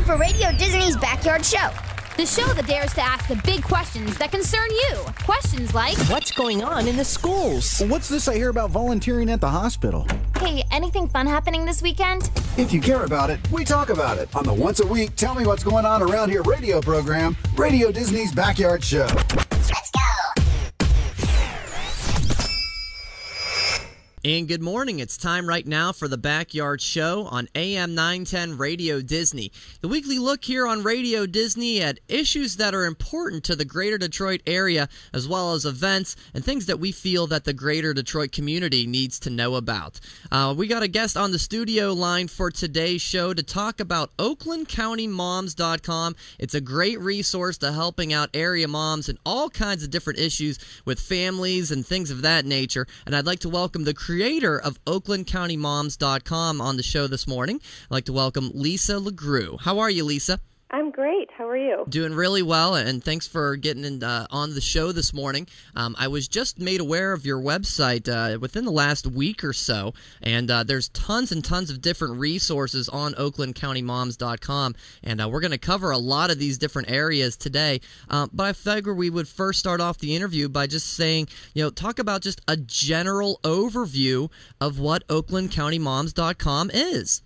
time for Radio Disney's Backyard Show. The show that dares to ask the big questions that concern you. Questions like, what's going on in the schools? What's this I hear about volunteering at the hospital? hey, anything fun happening this weekend? If you care about it, we talk about it on the once a week Tell Me What's Going On Around Here radio program, Radio Disney's Backyard Show. Let's go. And good morning. It's time right now for the Backyard Show on AM 910 Radio Disney. The weekly look here on Radio Disney at issues that are important to the greater Detroit area, as well as events and things that we feel that the greater Detroit community needs to know about. We got a guest on the studio line for today's show to talk about OaklandCountyMoms.com. It's a great resource to helping out area moms and all kinds of different issues with families and things of that nature. And I'd like to welcome the creator of OaklandCountyMoms.com on the show this morning. I'd like to welcome Lisa LaGrou. How are you, Lisa? I'm great. How are you? Doing really well, and thanks for getting on the show this morning. I was just made aware of your website within the last week or so, and there's tons and tons of different resources on OaklandCountyMoms.com, and we're going to cover a lot of these different areas today. But I figure we would first start off the interview by just saying, talk about just a general overview of what OaklandCountyMoms.com is.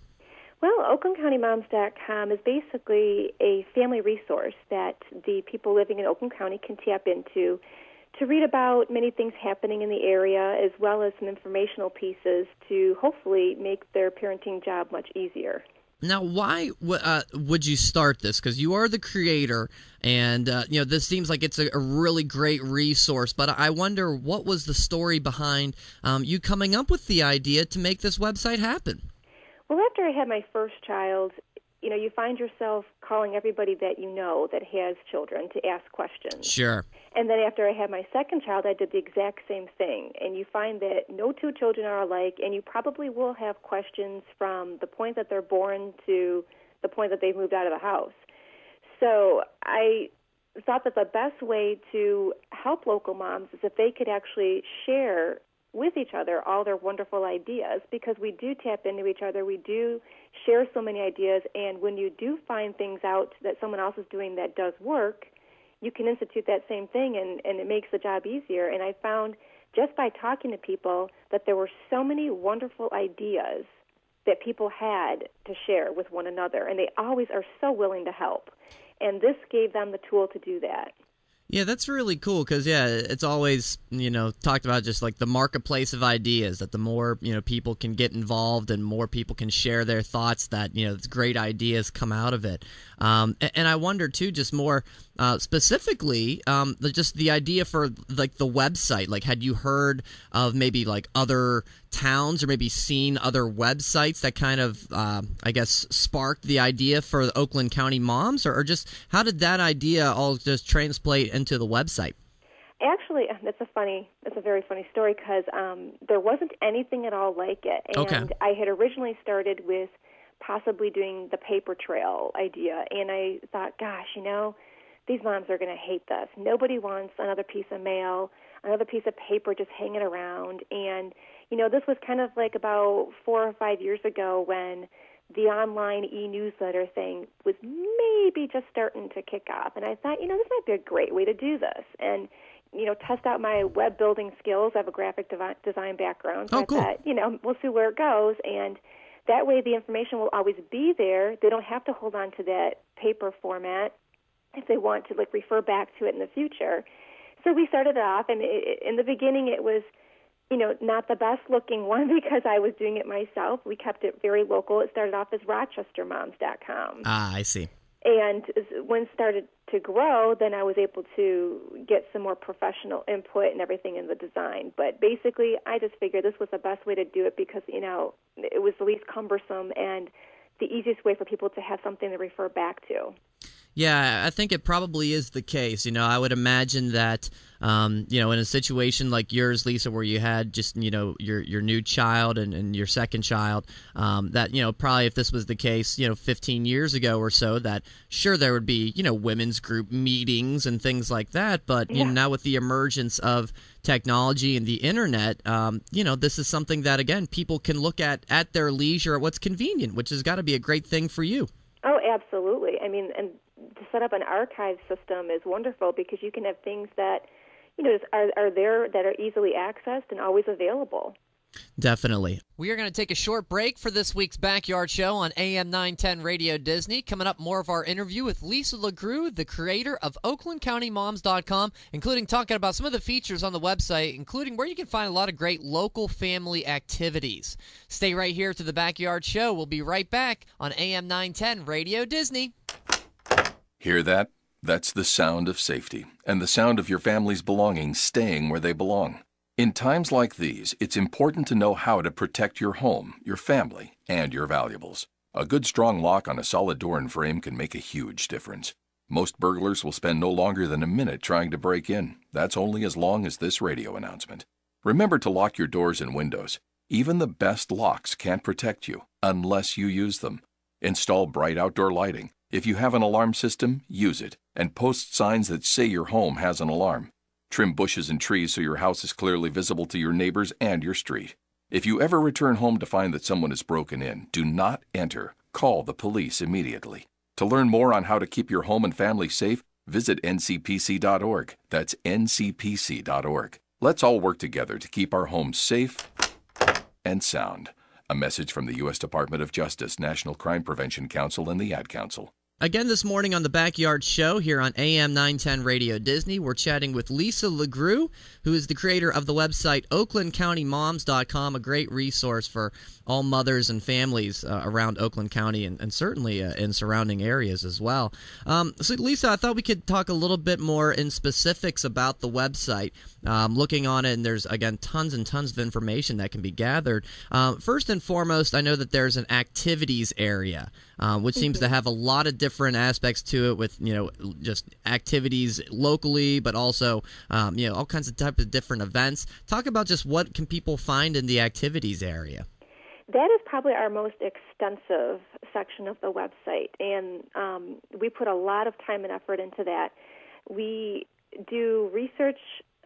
Well, OaklandCountyMoms.com is basically a family resource that the people living in Oakland County can tap into to read about many things happening in the area, as well as some informational pieces to hopefully make their parenting job much easier. Now, why would you start this? Because you are the creator, and this seems like it's a really great resource. But I wonder, what was the story behind you coming up with the idea to make this website happen? Well, after I had my first child, you find yourself calling everybody that you know that has children to ask questions. Sure. And then after I had my second child, I did the exact same thing. And you find that no two children are alike, and you probably will have questions from the point that they're born to the point that they've moved out of the house. So I thought that the best way to help local moms is if they could actually share with each other all their wonderful ideas, because we do tap into each other, we do share so many ideas, and when you do find things out that someone else is doing that does work, you can institute that same thing, and it makes the job easier. And I found just by talking to people that there were so many wonderful ideas that people had to share with one another, and they always are so willing to help. And this gave them the tool to do that. Yeah, that's really cool because, it's always, talked about just like the marketplace of ideas, that the more, people can get involved and more people can share their thoughts, that, great ideas come out of it. And I wonder, too, just more specifically, just the idea for, like, the website. Like, had you heard of maybe, like, other towns or maybe seen other websites that kind of, sparked the idea for the Oakland County Moms? Or just how did that idea all just translate into the website? Actually, that's a very funny story because there wasn't anything at all like it. And okay. I had originally started with possibly doing the paper trail idea, and I thought, gosh, these moms are going to hate this. Nobody wants another piece of mail, another piece of paper just hanging around. And, this was kind of like about 4 or 5 years ago when the online e-newsletter thing was maybe just starting to kick off. And I thought, this might be a great way to do this. And, test out my web building skills. I have a graphic design background. So cool. I thought, we'll see where it goes. And that way the information will always be there. They don't have to hold on to that paper format if they want to refer back to it in the future. So we started off, and in the beginning it was, not the best looking one because I was doing it myself. We kept it very local. It started off as RochesterMoms.com. Ah, I see. And when it started to grow, then I was able to get some more professional input and everything in the design. But basically, I just figured this was the best way to do it because, it was the least cumbersome and the easiest way for people to have something to refer back to. Yeah, I think it probably is the case. I would imagine that, in a situation like yours, Lisa, where you had just, your new child and your second child, that, probably if this was the case, 15 years ago or so, that sure there would be, women's group meetings and things like that. But, now with the emergence of technology and the internet, this is something that, again, people can look at their leisure at what's convenient, which has got to be a great thing for you. Oh, absolutely. I mean, and to set up an archive system is wonderful because you can have things that, just are there that are easily accessed and always available. Definitely. We are going to take a short break for this week's Backyard Show on AM 910 Radio Disney. Coming up, more of our interview with Lisa LaGrou, the creator of OaklandCountyMoms.com, including talking about some of the features on the website, including where you can find a lot of great local family activities. Stay right here to the Backyard Show. We'll be right back on AM 910 Radio Disney. Hear that? That's the sound of safety and the sound of your family's belongings staying where they belong. In times like these, it's important to know how to protect your home, your family, and your valuables. A good strong lock on a solid door and frame can make a huge difference. Most burglars will spend no longer than a minute trying to break in. That's only as long as this radio announcement. Remember to lock your doors and windows. Even the best locks can't protect you unless you use them. Install bright outdoor lighting. If you have an alarm system, use it, and post signs that say your home has an alarm. Trim bushes and trees so your house is clearly visible to your neighbors and your street. If you ever return home to find that someone has broken in, do not enter. Call the police immediately. To learn more on how to keep your home and family safe, visit ncpc.org. That's ncpc.org. Let's all work together to keep our homes safe and sound. A message from the U.S. Department of Justice, National Crime Prevention Council, and the Ad Council. Again this morning on the Backyard Show here on AM 910 Radio Disney, we're chatting with Lisa LaGrou, who is the creator of the website OaklandCountyMoms.com, a great resource for all mothers and families around Oakland County and certainly in surrounding areas as well. So, Lisa, I thought we could talk a little bit more in specifics about the website. Looking on it, and there's, again, tons and tons of information that can be gathered. First and foremost, I know that there's an activities area, which seems to have a lot of different aspects to it with, just activities locally, but also, all kinds of types of different events. Talk about just what can people find in the activities area. That is probably our most extensive section of the website, and we put a lot of time and effort into that. We do research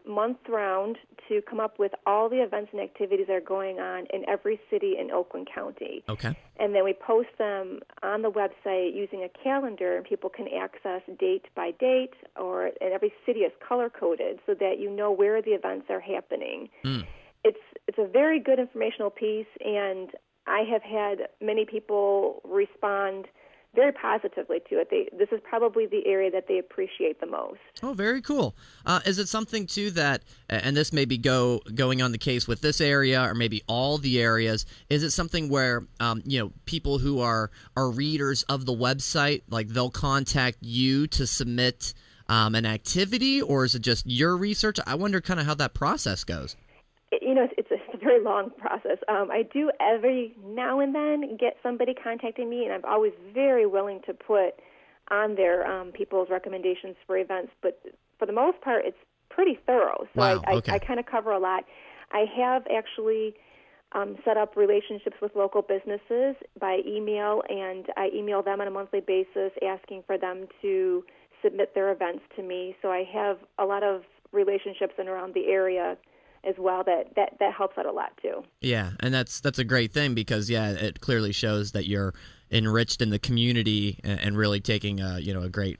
month-round to come up with all the events and activities that are going on in every city in Oakland County. Okay. And then we post them on the website using a calendar, and people can access date by date, and every city is color-coded so that you know where the events are happening. It's a very good informational piece, and I have had many people respond very positively to it. This is probably the area that they appreciate the most. Oh, very cool. Is it something, too, that, and this may be going on the case with this area or maybe all the areas, is it something where, people who are readers of the website, like they'll contact you to submit an activity, or is it just your research? I wonder kind of how that process goes. It's a very long process. I do every now and then get somebody contacting me, and I'm always very willing to put on there people's recommendations for events. But for the most part, it's pretty thorough. So wow, okay. I kind of cover a lot. I have actually set up relationships with local businesses by email, and I email them on a monthly basis asking for them to submit their events to me. So I have a lot of relationships in around the area as well that helps out a lot too. Yeah, and that's a great thing because it clearly shows that you're enriched in the community and really taking a great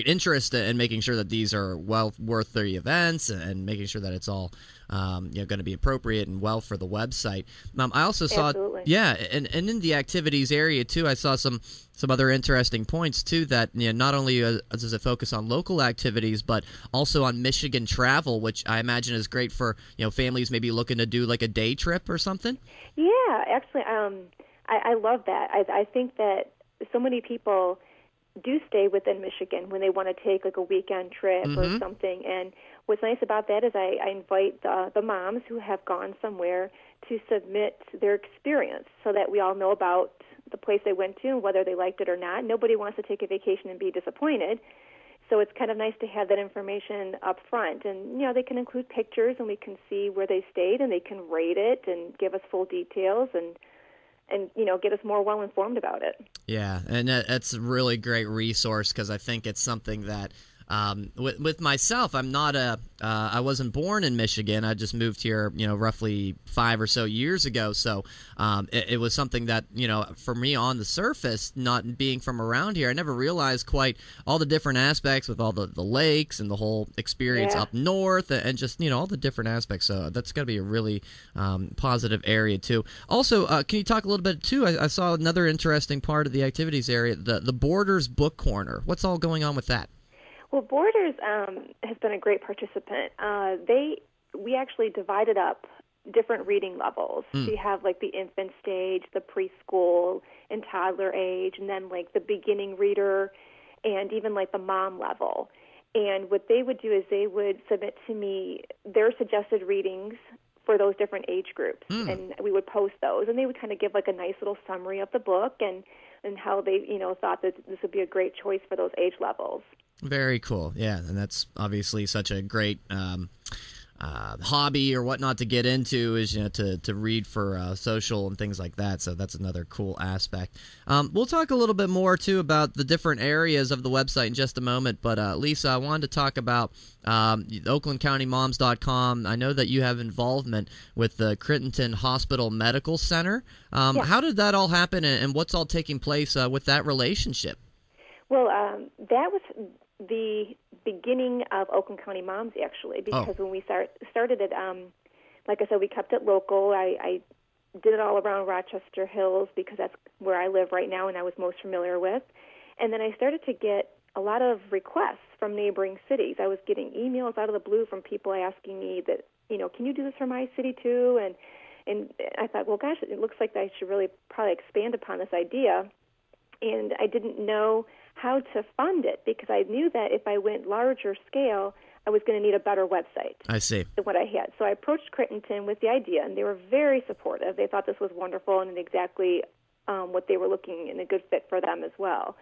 interest in making sure that these are well worth the events and making sure that it's all going to be appropriate and well for the website. I also saw and in the activities area too, I saw some other interesting points too that not only does it focus on local activities but also on Michigan travel, which I imagine is great for families maybe looking to do like a day trip or something. Yeah, actually, I love that. I think that so many people do stay within Michigan when they want to take like a weekend trip or something. And what's nice about that is I invite the moms who have gone somewhere to submit their experience so that we all know about the place they went to and whether they liked it or not. Nobody wants to take a vacation and be disappointed. So it's kind of nice to have that information up front. And, they can include pictures and we can see where they stayed and they can rate it and give us full details and get us more well-informed about it. Yeah, and that's a really great resource because I think it's something that with myself, I'm not I wasn't born in Michigan. I just moved here, roughly 5 or so years ago. So it was something that, for me on the surface, not being from around here, I never realized quite all the different aspects with all the lakes and the whole experience up north and just, all the different aspects. So that's got to be a really positive area, too. Also, can you talk a little bit, too? I saw another interesting part of the activities area, the Borders Book Corner. What's all going on with that? Well, Borders has been a great participant. We actually divided up different reading levels. So you have like the infant stage, the preschool and toddler age, and then like the beginning reader and even like the mom level. And what they would do is they would submit to me their suggested readings for those different age groups, and we would post those, and they would kind of give like a nice little summary of the book and how they, thought that this would be a great choice for those age levels. Very cool. Yeah, and that's obviously such a great hobby or whatnot to get into is to read for social and things like that. So that's another cool aspect. We'll talk a little bit more too about the different areas of the website in just a moment. But Lisa, I wanted to talk about OaklandCountyMoms.com. I know that you have involvement with the Crittenton Hospital Medical Center. How did that all happen, and what's all taking place with that relationship? Well, that was the beginning of Oakland County Moms, actually, because when we started it, like I said, we kept it local. I did it all around Rochester Hills because that's where I live right now and I was most familiar with. And then I started to get a lot of requests from neighboring cities. I was getting emails out of the blue from people asking me that, can you do this for my city too? And I thought, well, gosh, it looks like I should really probably expand upon this idea. And I didn't know how to fund it because I knew that if I went larger scale, I was going to need a better website. I see. Than what I had. So I approached Crittenton with the idea, and they were very supportive. They thought this was wonderful and exactly what they were looking in a good fit for them as well.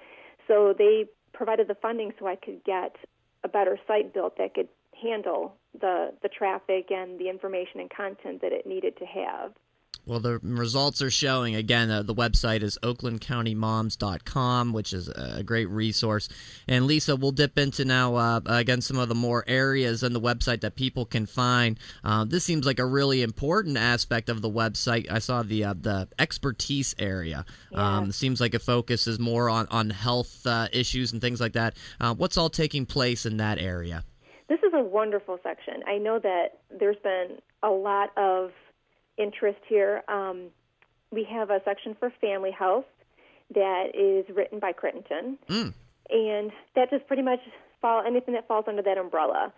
So they provided the funding so I could get a better site built that could handle the traffic and the information and content that it needed to have. Well, the results are showing. Again, the website is OaklandCountyMoms.com, which is a great resource. And Lisa, we'll dip into now, again, some of the more areas on the website that people can find. This seems like a really important aspect of the website. I saw the expertise area. Seems like it focuses more on health issues and things like that. What's all taking place in that area? This is a wonderful section. I know that there's been a lot of interest here. We have a section for family health that is written by Crittenton, and that just pretty much anything that falls under that umbrella.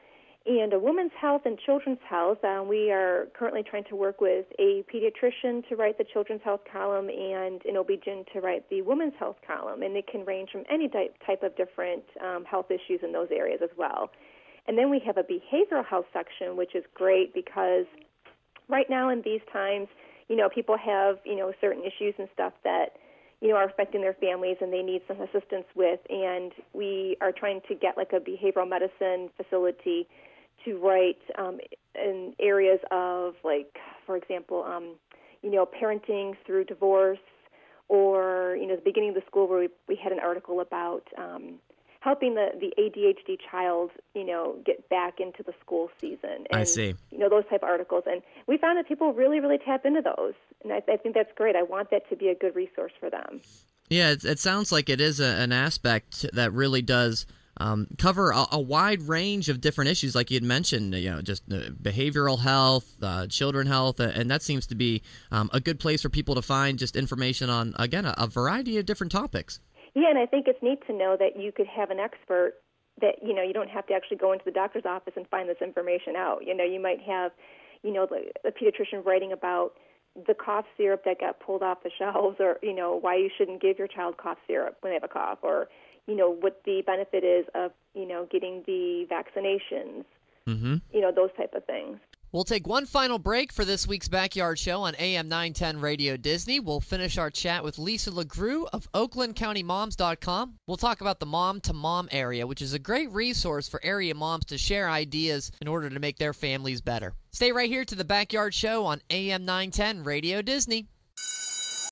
And a women's health and children's health, we are currently trying to work with a pediatrician to write the children's health column and an OB-GYN to write the women's health column, and it can range from any type of different health issues in those areas as well. And then we have a behavioral health section, which is great because right now in these times, people have, certain issues and stuff that, are affecting their families and they need some assistance with. And we are trying to get like a behavioral medicine facility to write in areas of like, for example, parenting through divorce or, the beginning of the school where we had an article about helping the ADHD child, get back into the school season. And, I see. Those type of articles. And we found that people really, really tap into those. And I think that's great. I want that to be a good resource for them. Yeah, it sounds like it is an aspect that really does cover a wide range of different issues, like you had mentioned, just behavioral health, children health, and that seems to be a good place for people to find just information on, again, a variety of different topics. Yeah, and I think it's neat to know that you could have an expert that, you don't have to actually go into the doctor's office and find this information out. You might have, a pediatrician writing about the cough syrup that got pulled off the shelves or, why you shouldn't give your child cough syrup when they have a cough or, what the benefit is of, getting the vaccinations, those type of things. We'll take one final break for this week's Backyard Show on AM 910 Radio Disney. We'll finish our chat with Lisa LaGrou of OaklandCountyMoms.com. We'll talk about the Mom-to-Mom area, which is a great resource for area moms to share ideas in order to make their families better. Stay right here to the Backyard Show on AM 910 Radio Disney.